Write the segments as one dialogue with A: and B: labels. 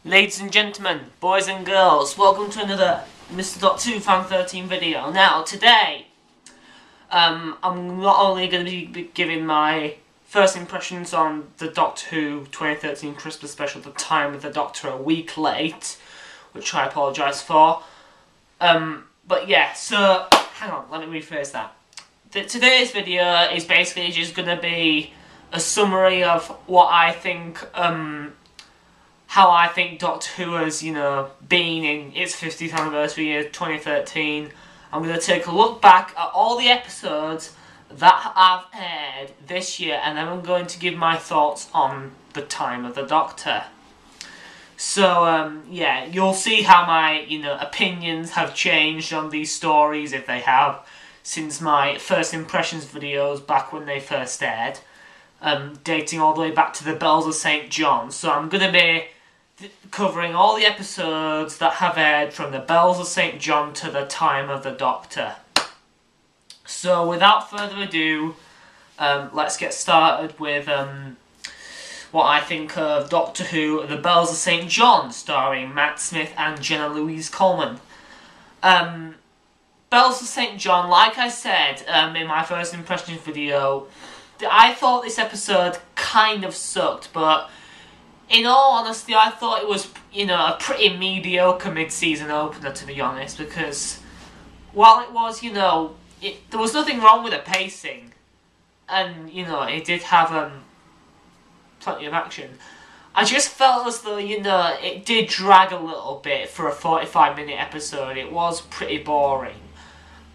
A: Ladies and gentlemen, boys and girls, welcome to another Mrdoctorwhofan13 video. Now, today, I'm not only going to be giving my first impressions on the Doctor Who 2013 Christmas special, The Time of the Doctor, a week late, which I apologise for. But yeah, so, hang on, let me rephrase that. Today's video is basically just going to be a summary of what I think, how I think Doctor Who has, been in its 50th anniversary year, 2013. I'm going to take a look back at all the episodes that have aired this year, and then I'm going to give my thoughts on The Time of the Doctor. So, yeah, you'll see how my, opinions have changed on these stories, if they have, since my first impressions videos back when they first aired, dating all the way back to the Bells of St. John. So I'm going to be covering all the episodes that have aired from the Bells of St. John to the Time of the Doctor. So without further ado, let's get started with what I think of Doctor Who, The Bells of St. John, starring Matt Smith and Jenna Louise Coleman. Bells of St. John, like I said in my first impressions video, I thought this episode kind of sucked, but in all honesty, I thought it was, a pretty mediocre mid-season opener, to be honest, because while it was, there was nothing wrong with the pacing, and, it did have, plenty of action. I just felt as though, it did drag a little bit for a 45-minute episode. It was pretty boring.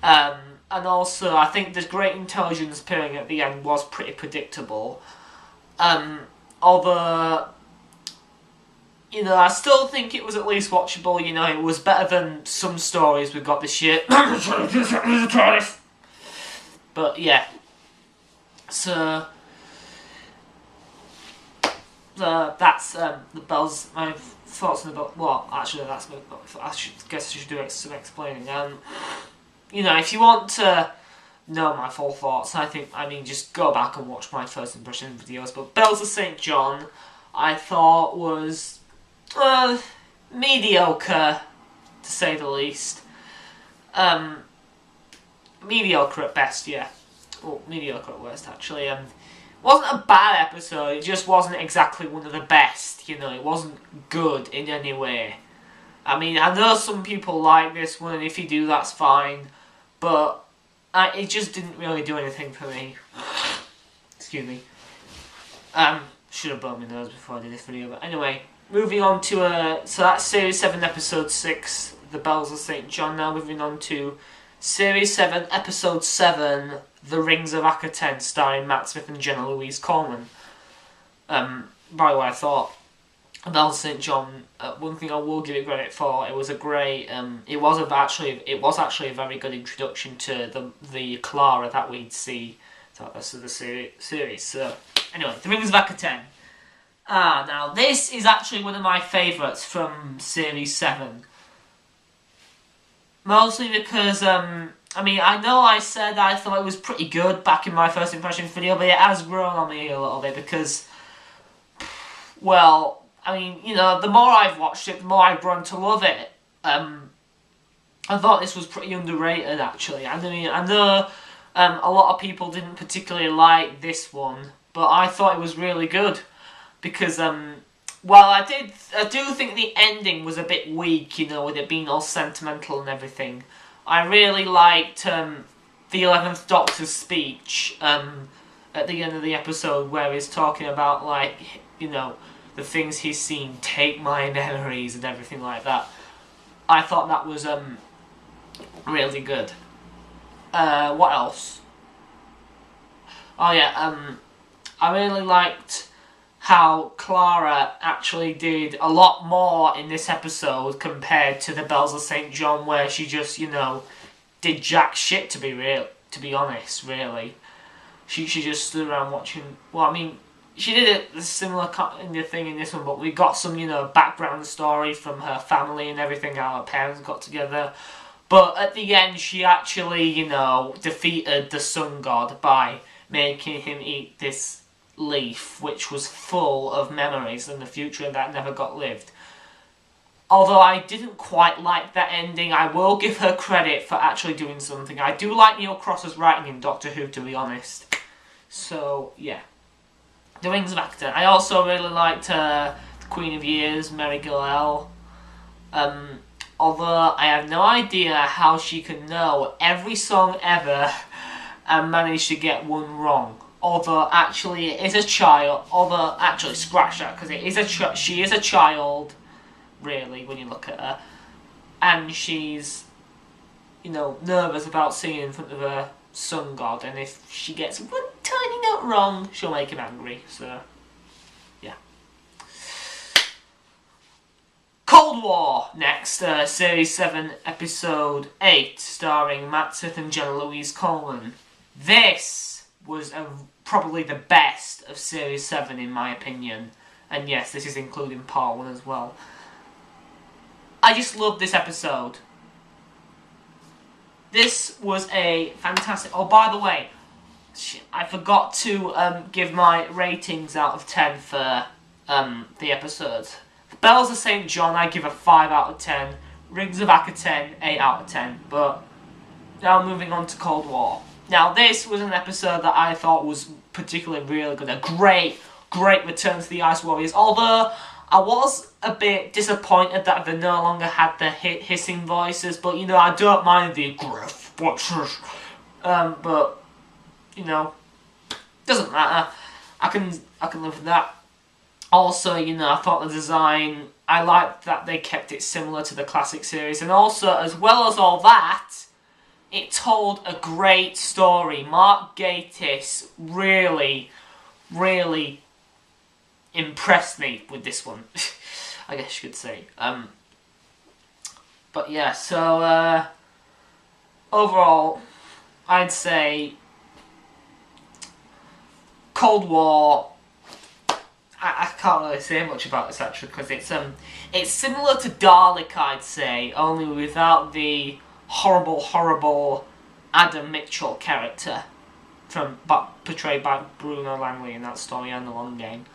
A: And also, I think the Great Intelligence appearing at the end was pretty predictable. Although, I still think it was at least watchable. It was better than some stories we've got this year. But, yeah. So, that's the Bells, my thoughts on the Bells. Well, actually, I guess I should do some explaining. If you want to know my full thoughts, just go back and watch my first impression videos. But Bells of St. John, I thought was, mediocre, to say the least. Mediocre at best, yeah. Well, mediocre at worst, actually. Wasn't a bad episode, it just wasn't exactly one of the best, it wasn't good in any way. I know some people like this one, and if you do, that's fine. But it just didn't really do anything for me. Excuse me. Should have blown my nose before I did this video. But anyway, moving on to so that's Series 7, Episode 6, The Bells of St. John. Now moving on to Series 7, Episode 7, The Rings of Akhaten, starring Matt Smith and Jenna Louise Coleman. By the way, I thought Bells of St. John, one thing I will give it credit for, it was a great, it was actually a very good introduction to the Clara that we'd see throughout the rest of the series. So, anyway, The Rings of Akhaten. Now this is actually one of my favourites from Series 7. Mostly because, I know I said I thought it was pretty good back in my first impressions video, but it has grown on me a little bit because, well, the more I've watched it, the more I've grown to love it. I thought this was pretty underrated, actually. I know a lot of people didn't particularly like this one, but I thought it was really good. Because, well, I do think the ending was a bit weak, with it being all sentimental and everything. I really liked the 11th Doctor's speech at the end of the episode, where he's talking about, the things he's seen, take my memories and everything like that. I thought that was really good. What else? Oh yeah, I really liked how Clara actually did a lot more in this episode compared to the Bells of St. John, where she just, did jack shit, to be honest, really. She just stood around watching. Well, she did a similar kind of thing in this one, but we got some, background story from her family and everything, how her parents got together. But at the end, she actually, defeated the Sun God by making him eat this leaf, which was full of memories in the future that never got lived. Although I didn't quite like that ending, I will give her credit for actually doing something. I do like Neil Cross's writing in Doctor Who, to be honest. So, yeah. The Rings of Akhaten. I also really liked the Queen of Years, Mary Gillel. Although I have no idea how she can know every song ever and manage to get one wrong. Although actually it is a child. Although actually scratch that, because it is she is a child, really, when you look at her, and she's, you know, nervous about singing in front of her sun god, and if she gets one tiny note wrong, she'll make him angry. So, yeah. Cold War next, Series 7, Episode 8, starring Matt Smith and Jenna Louise Coleman. This was probably the best of Series 7 in my opinion, and yes, this is including Part 1 as well. I just loved this episode. This was a fantastic... Oh, by the way, I forgot to give my ratings out of 10 for the episodes. Bells of St. John, I give a 5 out of 10. Rings of Akhaten, 8 out of 10. But now moving on to Cold War. Now, this was an episode that I thought was particularly really good. A great return to the Ice Warriors. Although I was a bit disappointed that they no longer had the hissing voices, but you know, I don't mind the gruff voices. But you know, doesn't matter. I can live with that. Also, you know, I thought the design, I liked that they kept it similar to the classic series, and also, as well as all that, it told a great story. Mark Gatiss really impressed me with this one, I guess you could say. But yeah, so overall, I'd say Cold War. I can't really say much about this actually, because it's similar to Dalek, I'd say, only without the horrible Adam Mitchell character portrayed by Bruno Langley in that story and The Long Game.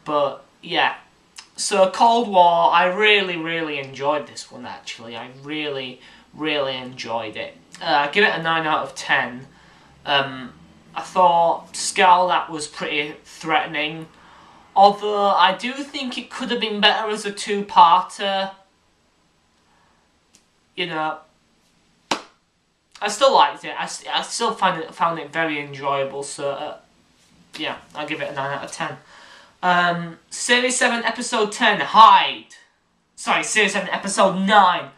A: But yeah, so Cold War, I really enjoyed this one actually. I really enjoyed it. I give it a 9 out of 10. I thought Scarlet was pretty threatening, although I do think it could have been better as a two-parter. You know, I still liked it. I still found it very enjoyable. So yeah, I'll give it a 9 out of 10. Series 7, Episode 10, Hide. Sorry, Series 7, Episode 9.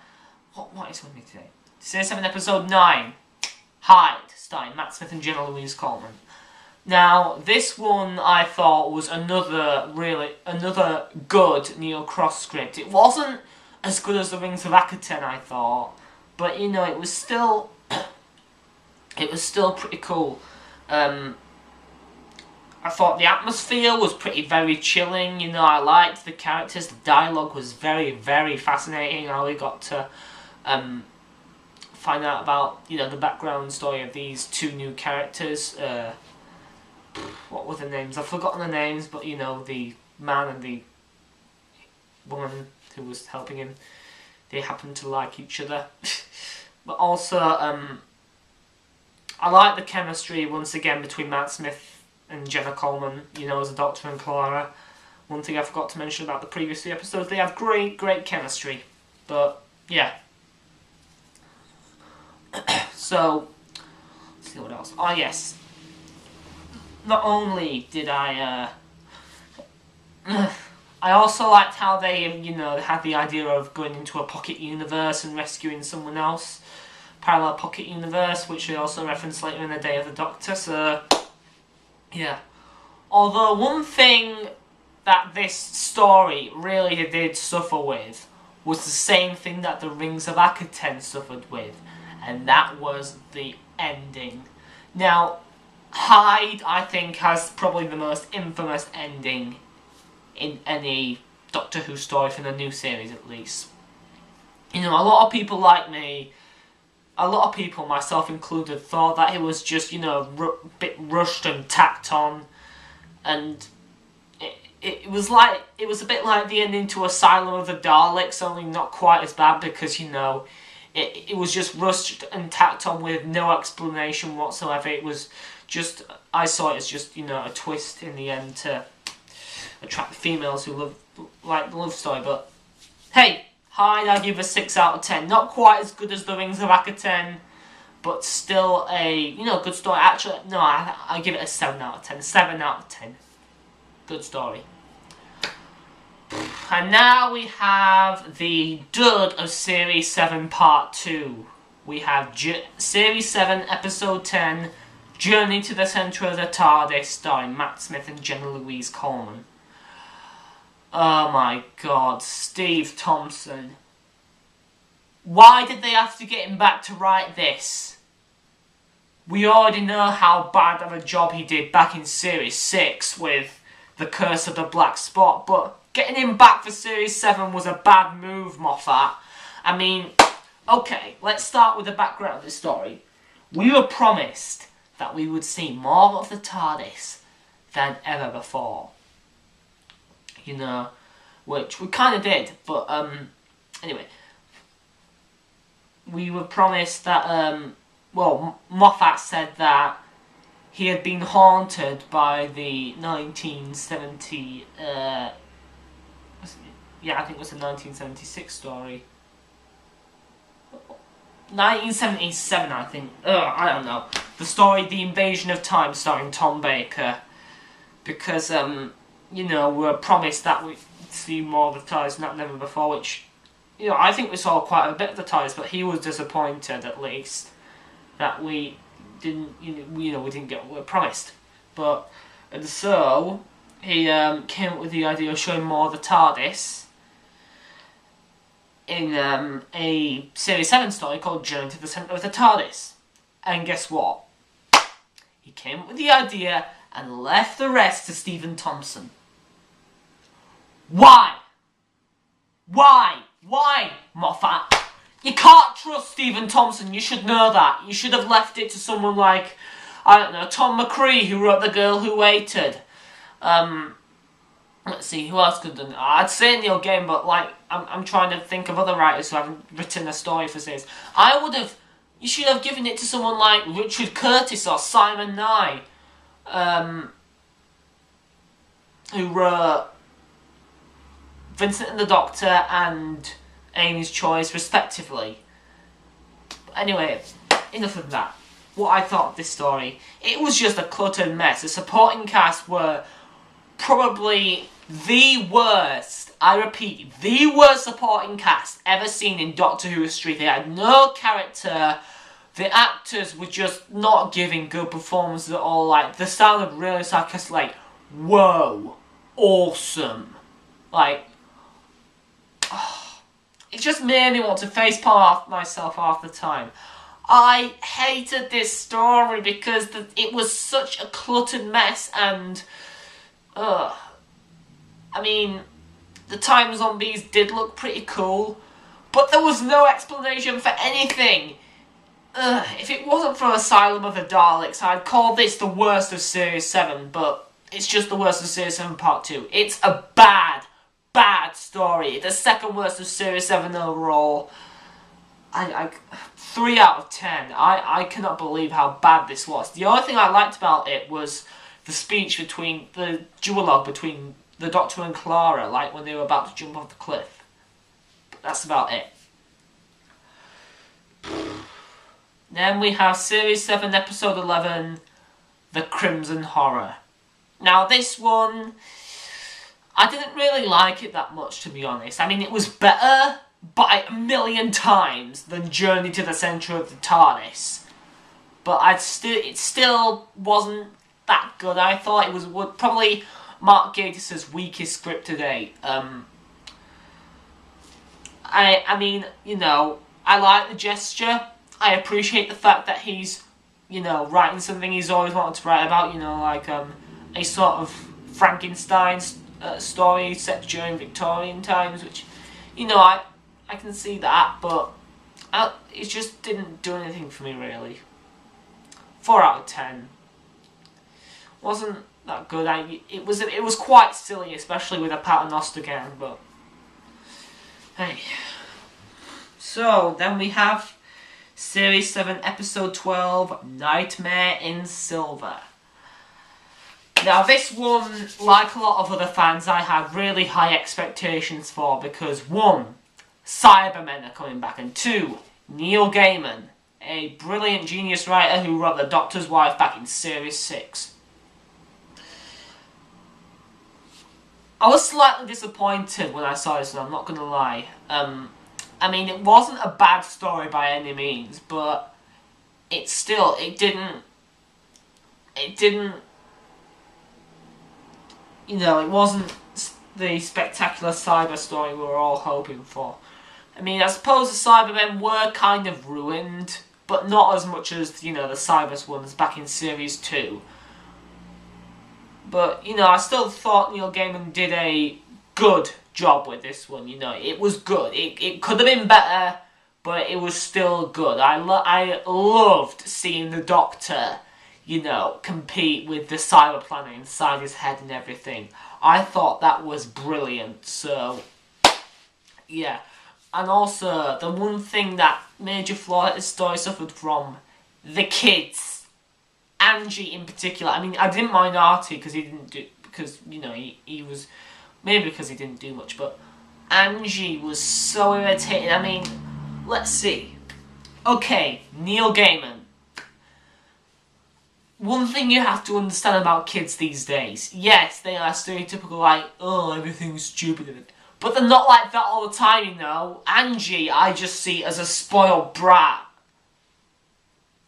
A: What is with me today? Series 7, Episode 9, Hide, starring Matt Smith and Jenna Louise Coleman. Now, this one I thought was another good Neil Cross script. It wasn't as good as The Rings of Akhaten, I thought, but you know, it was still pretty cool. I thought the atmosphere was very chilling. You know, I liked the characters. The dialogue was very fascinating. How we got to find out about, you know, the background story of these two new characters. What were the names? I've forgotten the names, but you know, the man and the woman who was helping him, they happened to like each other. But also, I like the chemistry once again between Matt Smith and Jenna Coleman, you know, as a Doctor and Clara. One thing I forgot to mention about the previous 3 episodes, they have great chemistry. But yeah. So, let's see what else. Oh yes. Not only did I also liked how they, you know, had the idea of going into a pocket universe and rescuing someone else. Parallel pocket universe, which they also reference later in the Day of the Doctor, so yeah. Although one thing that this story really did suffer with was the same thing that the Rings of Akhaten suffered with, and that was the ending. Now, Hyde, I think, has probably the most infamous ending in any Doctor Who story from the new series, at least. You know, a lot of people like me, a lot of people, myself included, thought that it was just, you know, a bit rushed and tacked on, and it was a bit like the ending to Asylum of the Daleks, only not quite as bad because, you know, it was just rushed and tacked on with no explanation whatsoever. It was just, I saw it as just, you know, a twist in the end to attract the females who like the love story. But hey, I give a 6 out of 10. Not quite as good as The Rings of Akhaten, but still a, you know, good story. Actually, no, I give it a 7 out of 10. 7 out of 10. Good story. And now we have the dud of Series 7 Part 2. We have Series 7 Episode 10, Journey to the Centre of the TARDIS, starring Matt Smith and Jenna Louise Coleman. Oh my god, Steve Thompson. Why did they have to get him back to write this? We already know how bad of a job he did back in Series 6 with The Curse of the Black Spot, but getting him back for Series 7 was a bad move, Moffat. I mean, okay, let's start with the background of the story. We were promised that we would see more of the TARDIS than ever before. You know, which we kind of did, but, anyway. We were promised that, well, Moffat said that he had been haunted by the 1970, yeah, I think it was the 1976 story. 1977, I think. I don't know. The story, The Invasion of Time, starring Tom Baker. Because, you know, we were promised that we'd see more of the TARDIS than ever before, which, you know, I think we saw quite a bit of the TARDIS, but he was disappointed, at least, that we didn't, we didn't get what we were promised. But, and so, he came up with the idea of showing more of the TARDIS in a Series 7 story called Journey to the Centre of the TARDIS. And guess what? He came up with the idea and left the rest to Stephen Thompson. Why? Why? Why, Moffat? You can't trust Stephen Thompson, you should know that. You should have left it to someone like, I don't know, Tom McCree, who wrote The Girl Who Waited. Let's see, who else could have done it? I'd say Neil Gaiman, but, like, I'm trying to think of other writers who haven't written a story for series. You should have given it to someone like Richard Curtis or Simon Nye, who wrote Vincent and the Doctor and Amy's Choice, respectively. But anyway, enough of that. What I thought of this story, it was just a cluttered mess. The supporting cast were probably the worst, I repeat, the worst supporting cast ever seen in Doctor Who history. They had no character. The actors were just not giving good performances at all. Like, they sounded really sarcastic, like, whoa, awesome. Like, it just made me want to facepalm myself half the time. I hated this story because it was such a cluttered mess, and I mean, the time zombies did look pretty cool, but there was no explanation for anything. If it wasn't for Asylum of the Daleks, I'd call this the worst of Series 7, but it's just the worst of Series 7 Part 2. It's a bad story. The second worst of Series 7 overall. 3 out of 10. I cannot believe how bad this was. The only thing I liked about it was the speech between, the duologue between the Doctor and Clara, like when they were about to jump off the cliff. But that's about it. Then we have Series 7, Episode 11, The Crimson Horror. Now this one, I didn't really like it that much, to be honest. I mean, it was better by a million times than Journey to the Centre of the TARDIS. But it still wasn't that good. I thought it was probably Mark Gatiss' weakest script to date. I mean, you know, I like the gesture. I appreciate the fact that he's, you know, writing something he's always wanted to write about, you know, like a sort of Frankenstein story set during Victorian times, which, you know, I can see that, but it just didn't do anything for me, really. 4 out of 10. Wasn't that good. It was quite silly, especially with a Paternoster gang, but hey. So then we have Series 7, Episode 12, Nightmare in Silver. Now this one, like a lot of other fans, I had really high expectations for because 1, Cybermen are coming back, and 2, Neil Gaiman, a brilliant genius writer who wrote The Doctor's Wife back in Series 6. I was slightly disappointed when I saw this one, I'm not gonna lie. I mean, it wasn't a bad story by any means, but it didn't, you know, it wasn't the spectacular cyber story we were all hoping for. I mean, I suppose the Cybermen were kind of ruined, but not as much as, you know, the Cybers ones back in Series 2. But, you know, I still thought Neil Gaiman did a good job with this one, you know. It was good. It could have been better, but it was still good. I loved seeing the Doctor, you know, compete with the cyber planet inside his head and everything. I thought that was brilliant, so yeah. And also, the one thing that major flaw that this story suffered from, the kids. Angie in particular. I mean, I didn't mind Artie because he didn't do, because, you know, he was, maybe because he didn't do much, but Angie was so irritating. I mean, let's see. Okay, Neil Gaiman. One thing you have to understand about kids these days, yes, they are stereotypical, like, oh, everything's stupid, but they're not like that all the time, you know. Angie, I just see as a spoiled brat.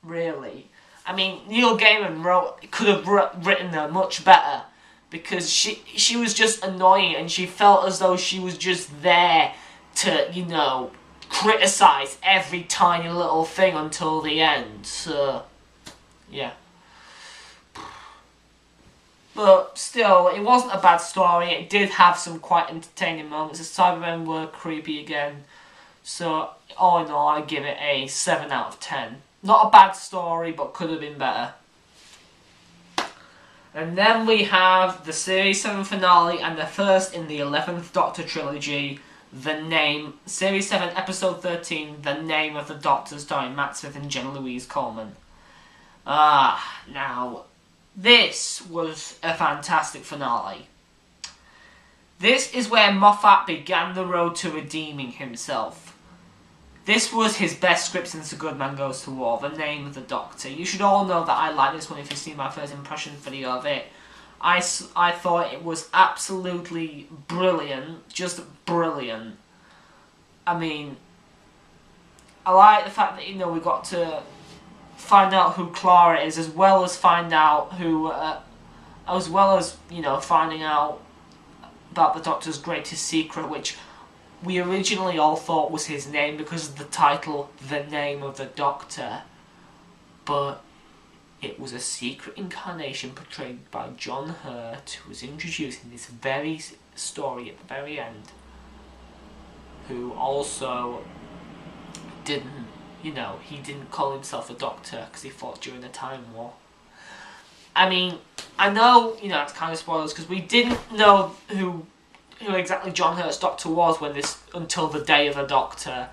A: Really. I mean, Neil Gaiman could have written her much better, because she was just annoying, and she felt as though she was just there to, you know, criticise every tiny little thing until the end, so, yeah. But still, it wasn't a bad story. It did have some quite entertaining moments. The Cybermen were creepy again. So, all in all, I give it a 7 out of 10. Not a bad story, but could have been better. And then we have the Series 7 finale and the first in the 11th Doctor trilogy, Series 7, Episode 13, The Name of the Doctor, starring Matt Smith and Jenna Louise Coleman. Now, this was a fantastic finale. This is where Moffat began the road to redeeming himself. This was his best script since The Good Man Goes to War, The Name of the Doctor. You should all know that I like this one if you've seen my first impression video of it. I thought it was absolutely brilliant, just brilliant. I mean, I like the fact that, you know, we got to find out who Clara is, as well as find out who, as well as, you know, finding out about the Doctor's greatest secret, which we originally all thought was his name because of the title, The Name of the Doctor. But it was a secret incarnation portrayed by John Hurt, who was introduced in this very story at the very end, who also didn't, you know, he didn't call himself a doctor because he fought during the Time War. I mean, I know, you know, it's kind of spoilers because we didn't know who exactly John Hurt's Doctor was until the day of the Doctor.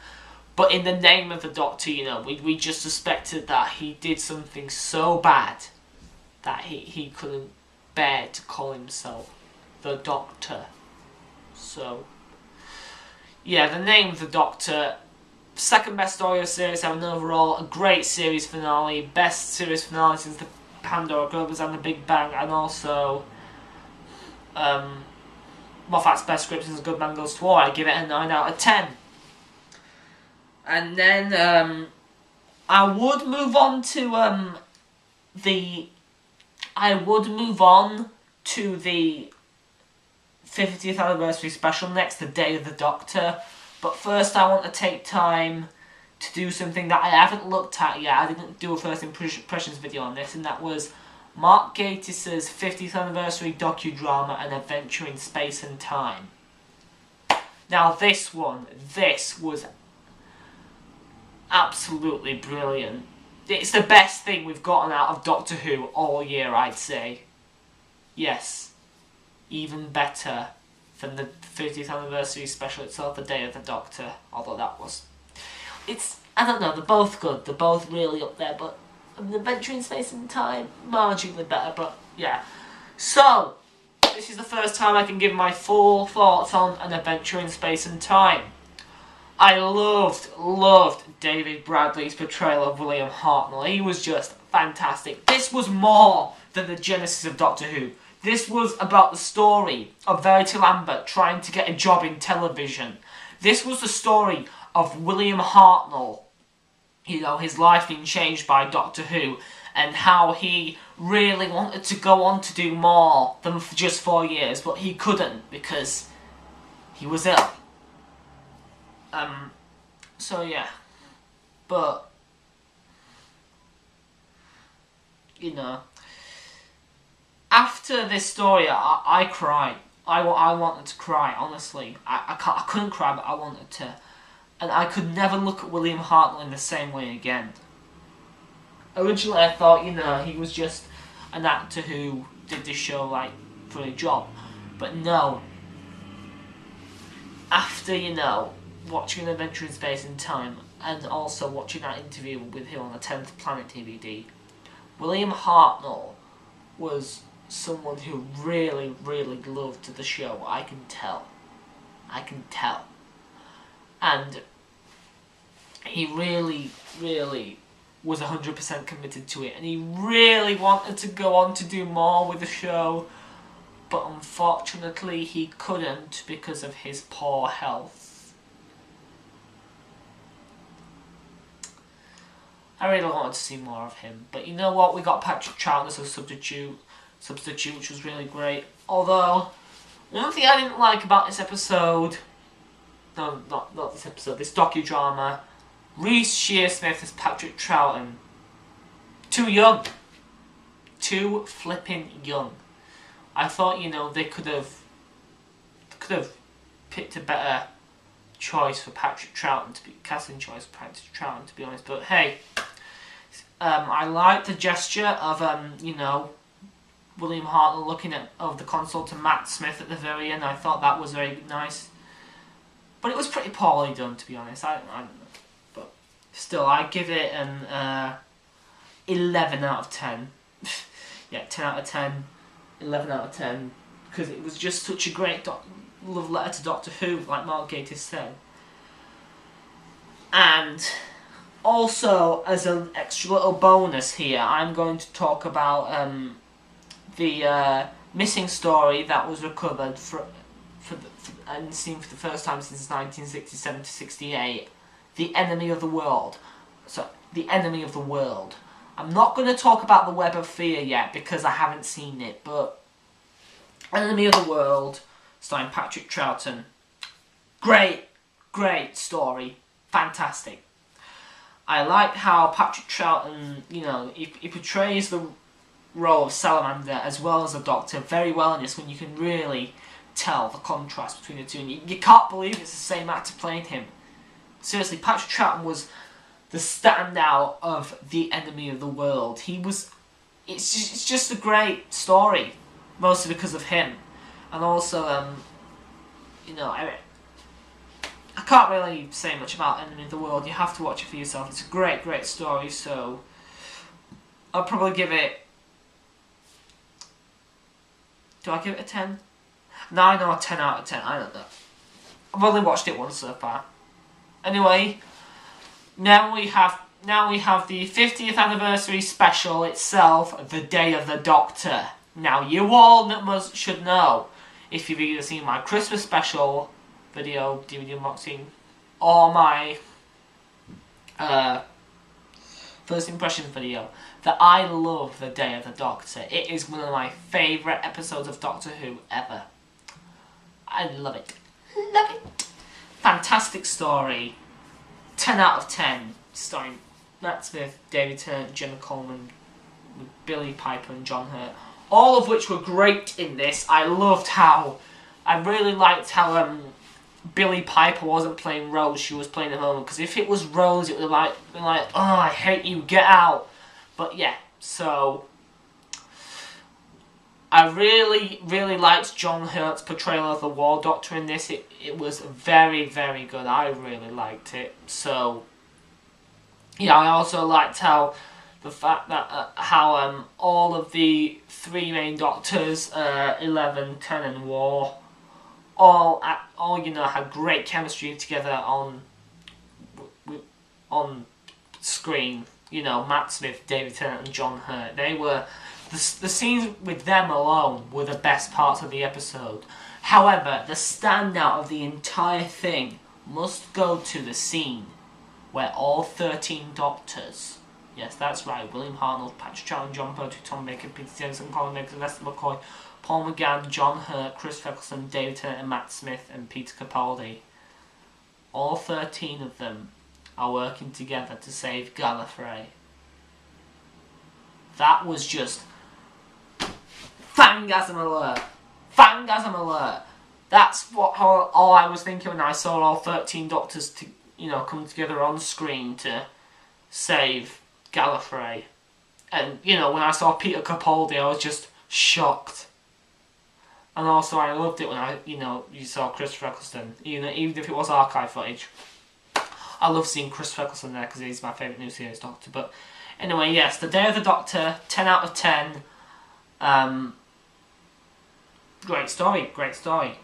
A: But in the Name of the Doctor, you know, we just suspected that he did something so bad that he couldn't bear to call himself the Doctor. So, yeah, The Name of the Doctor, second best story of Series 7 overall, a great series finale, best series finale since the Pandora Globus and the Big Bang, and also Moffat's best script since The Good Man Goes to War. I give it a 9 out of 10. And then I would move on to the 50th anniversary special next, the Day of the Doctor. But first I want to take time to do something that I haven't looked at yet. I didn't do a first impressions video on this, and that was Mark Gatiss' 50th anniversary docudrama, An Adventure in Space and Time. Now this was absolutely brilliant. It's the best thing we've gotten out of Doctor Who all year, I'd say. Yes, even better than the 50th anniversary special itself, The Day of the Doctor, although that was... I don't know, they're both good, they're both really up there, but An Adventure in Space and Time, marginally better, but yeah. So, this is the first time I can give my full thoughts on An Adventure in Space and Time. I loved David Bradley's portrayal of William Hartnell. He was just fantastic. This was more than the genesis of Doctor Who. This was about the story of Verity Lambert trying to get a job in television. This was the story of William Hartnell, you know, his life being changed by Doctor Who, and how he really wanted to go on to do more than for just 4 years, but he couldn't because he was ill. So yeah, but, you know, after this story, I cried. I wanted to cry, honestly. I couldn't cry, but I wanted to. And I could never look at William Hartnell in the same way again. Originally I thought, you know, he was just an actor who did this show, like, for a job. But no. After, you know, watching An Adventure in Space and Time, and also watching that interview with him on the 10th Planet DVD, William Hartnell was someone who really loved the show. I can tell. And he really was 100% committed to it, and he really wanted to go on to do more with the show, but unfortunately he couldn't because of his poor health. I really wanted to see more of him, but you know what, we got Patrick Troughton as a substitute, which was really great. Although, one thing I didn't like about this episode, no, not this episode, this docudrama, Reece Shearsmith as Patrick Troughton. Too young. Too flipping young. I thought, you know, they could have picked a better choice for Patrick Troughton to be casting choice for Patrick Troughton, to be honest. But hey, I liked the gesture of you know, William Hartnell looking at the console to Matt Smith at the very end. I thought that was very nice. But it was pretty poorly done, to be honest. I don't know. But still, I give it an 11 out of 10. Yeah, 10 out of 10. 11 out of 10. Because it was just such a great love letter to Doctor Who, like Mark Gatiss said. And also, as an extra little bonus here, I'm going to talk about the missing story that was recovered and seen for the first time since 1967 to 68, The Enemy of the World. So, The Enemy of the World. I'm not going to talk about The Web of Fear yet because I haven't seen it, but Enemy of the World, starring Patrick Troughton. Great story. Fantastic. I like how Patrick Troughton, you know, he portrays the role of Salamander as well as the Doctor very well in this, when you can really tell the contrast between the two, and you can't believe it's the same actor playing him. Seriously, Patrick Troughton was the standout of The Enemy of the World. It's just a great story, mostly because of him, and also you know, I can't really say much about Enemy of the World. You have to watch it for yourself. It's a great story. So I'll probably give it. Do I give it a 10? 9 or 10 out of 10, I don't know. I've only watched it once so far. Anyway, now we have the 50th anniversary special itself, The Day of the Doctor. Now you all should know, if you've either seen my Christmas special video, DVD unboxing, or my first impressions video, that I love The Day of the Doctor. It is one of my favourite episodes of Doctor Who ever. I love it. Love it. Fantastic story. 10 out of 10. Starring Matt Smith, David Tennant, Jenna Coleman, Billy Piper and John Hurt. All of which were great in this. I really liked how Billy Piper wasn't playing Rose, she was playing Homer. Because if it was Rose, it would have been like, oh, I hate you, get out. But yeah, so I really liked John Hurt's portrayal of the War Doctor in this. It was very, very good. I really liked it. So, yeah, I also liked how the fact that how all of the three main Doctors, 11, 10, and War, all you know, had great chemistry together on screen. You know, Matt Smith, David Tennant, and John Hurt. They were the scenes with them alone were the best parts of the episode. However, the standout of the entire thing must go to the scene where all 13 Doctors, yes, that's right, William Hartnell, Patrick Troughton, John Pertwee, Tom Baker, Peter Jensen, Colin Baker, Lester McCoy, Paul McGann, John Hurt, Chris Eccleston, David Tennant, and Matt Smith, and Peter Capaldi. All 13 of them are working together to save Gallifrey. That was just fangasm alert! Fangasm alert! That's all I was thinking when I saw all 13 Doctors come together on screen to save Gallifrey. And, when I saw Peter Capaldi, I was just shocked. And also, I loved it when you saw Chris Eccleston, even if it was archive footage. I love seeing Chris Eccleston there because he's my favourite new series Doctor. But anyway, yes, The Day of the Doctor, 10 out of 10. Great story, great story.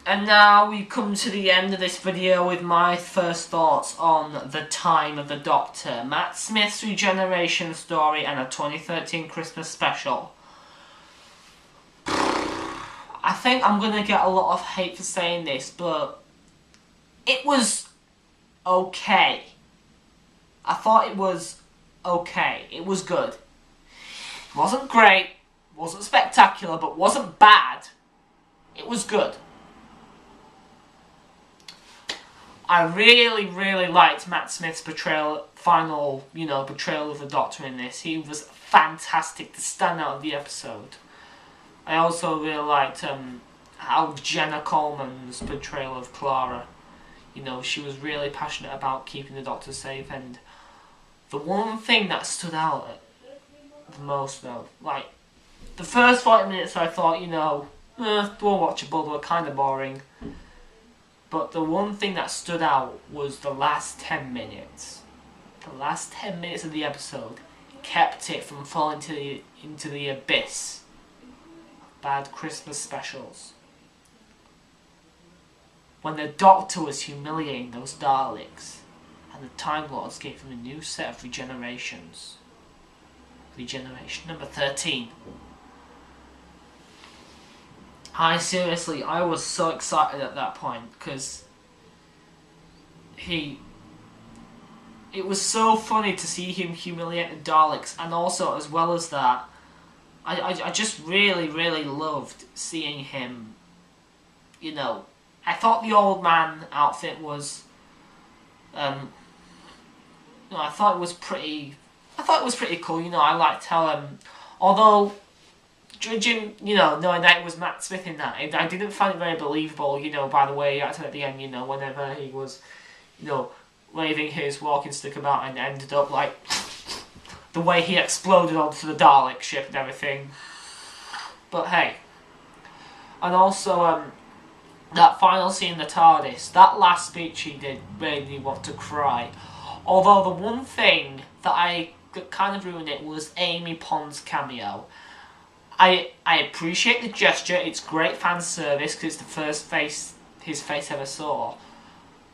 A: And now we come to the end of this video with my first thoughts on The Time of the Doctor, Matt Smith's regeneration story, and a 2013 Christmas special. I think I'm going to get a lot of hate for saying this, but it was okay. I thought it was okay. It was good. It wasn't great, wasn't spectacular, but wasn't bad. It was good. I really liked Matt Smith's final portrayal of the Doctor in this. He was fantastic, the standout of the episode. I also really liked how Jenna Coleman's portrayal of Clara. She was really passionate about keeping the Doctor safe, and the one thing that stood out the most, though, like, the first 40 minutes I thought, they were watchable, they were kind of boring. But the one thing that stood out was the last 10 minutes. The last 10 minutes of the episode kept it from falling into the abyss of bad Christmas specials. When the Doctor was humiliating those Daleks, and the Time Lords gave him a new set of regenerations. Regeneration number 13. I was so excited at that point, because it was so funny to see him humiliate the Daleks, and also, as well as that, I just really loved seeing him, I thought the old man outfit was, I thought it was pretty cool, I liked how, although, judging, knowing that it was Matt Smith in that, I didn't find it very believable, by the way he acted at the end, whenever he was, waving his walking stick about and ended up, like, the way he exploded onto the Dalek ship and everything. But hey. And also, that final scene in the TARDIS, that last speech he did made me want to cry. Although the one thing that kind of ruined it was Amy Pond's cameo. I appreciate the gesture, it's great fan service because it's the first his face ever saw.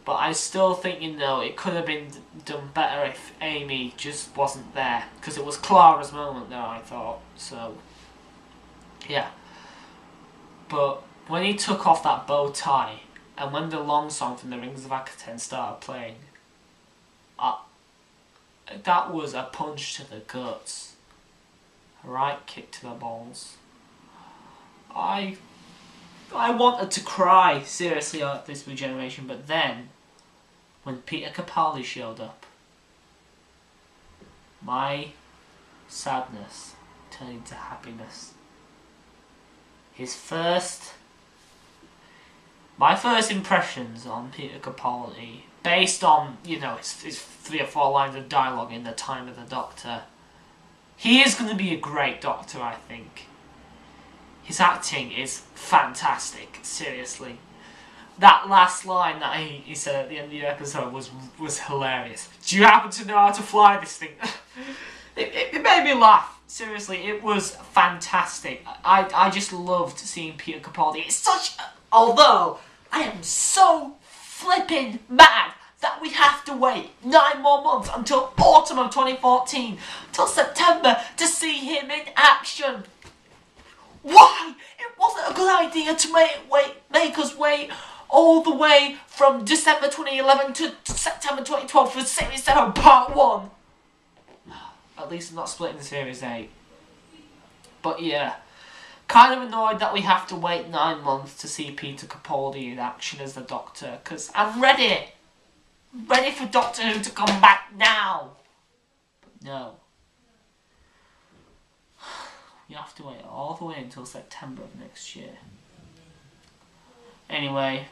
A: But I still think, it could have been done better if Amy just wasn't there. Because it was Clara's moment there, I thought. So, yeah. But when he took off that bow tie, and when the long song from the Rings of Akhaten started playing, that was a punch to the guts. A right kick to the balls. I wanted to cry, seriously, at this regeneration, but then, when Peter Capaldi showed up, my sadness turned into happiness. My first impressions on Peter Capaldi, based on, his 3 or 4 lines of dialogue in The Time of the Doctor, he is going to be a great Doctor, I think. his acting is fantastic, seriously. That last line that he said at the end of the episode was hilarious. Do you happen to know how to fly this thing? it made me laugh. Seriously, it was fantastic. I just loved seeing Peter Capaldi. It's such... Although, I am so flipping mad that we have to wait 9 more months until autumn of 2014, till September, to see him in action. Why? It wasn't a good idea to make us wait all the way from December 2011 to September 2012 for Series 7 Part 1. At least I'm not splitting the Series 8. But yeah, kind of annoyed that we have to wait 9 months to see Peter Capaldi in action as the Doctor, because I'm ready. Ready for Doctor Who to come back now. But no. You have to wait all the way until September of next year. Anyway,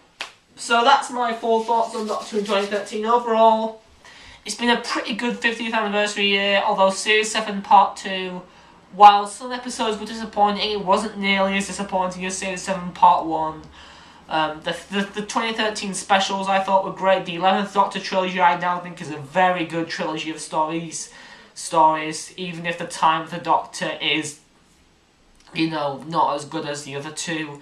A: so that's my full thoughts on Doctor Who in 2013 overall. It's been a pretty good 50th anniversary year, although Series 7 Part 2, while some episodes were disappointing, it wasn't nearly as disappointing as Series 7 Part 1. The 2013 specials I thought were great. The 11th Doctor trilogy I now think is a very good trilogy of stories, even if the Time of the Doctor is, you know, not as good as the other two.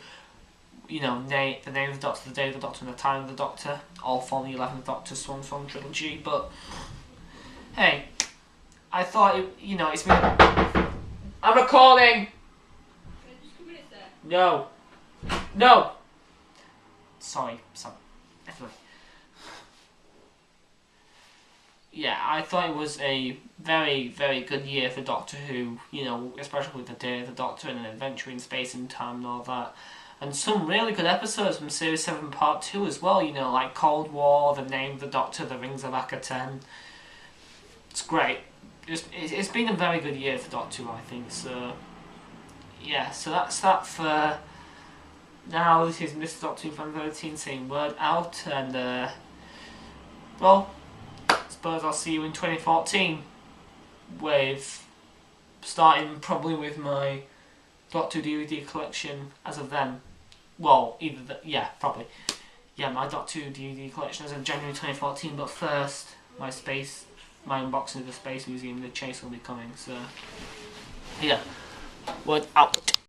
A: You know, the Name of the Doctor, the Day of the Doctor, and the Time of the Doctor, all from the 11th Doctor Swan Song trilogy. But hey, I thought it's been. I'm recording. No. Sorry. Anyway. Yeah, I thought it was a very, very good year for Doctor Who, you know, especially with the Day of the Doctor and an adventure in space and time and all that. And some really good episodes from Series 7 Part 2 as well, you know, like Cold War, The Name of the Doctor, The Rings of Akhaten. It's great. It's been a very good year for Doctor Who, I think, so... Yeah, so that's that for... Now, this is Mrdoctorwhofan13 saying word out, and, well, I suppose I'll see you in 2014, starting probably with my Doctor Who DVD collection as of then. Well, probably. Yeah, my Doctor Who DVD collection as of January 2014, but first, my unboxing of the Space Museum, The Chase will be coming, so... Yeah, word out.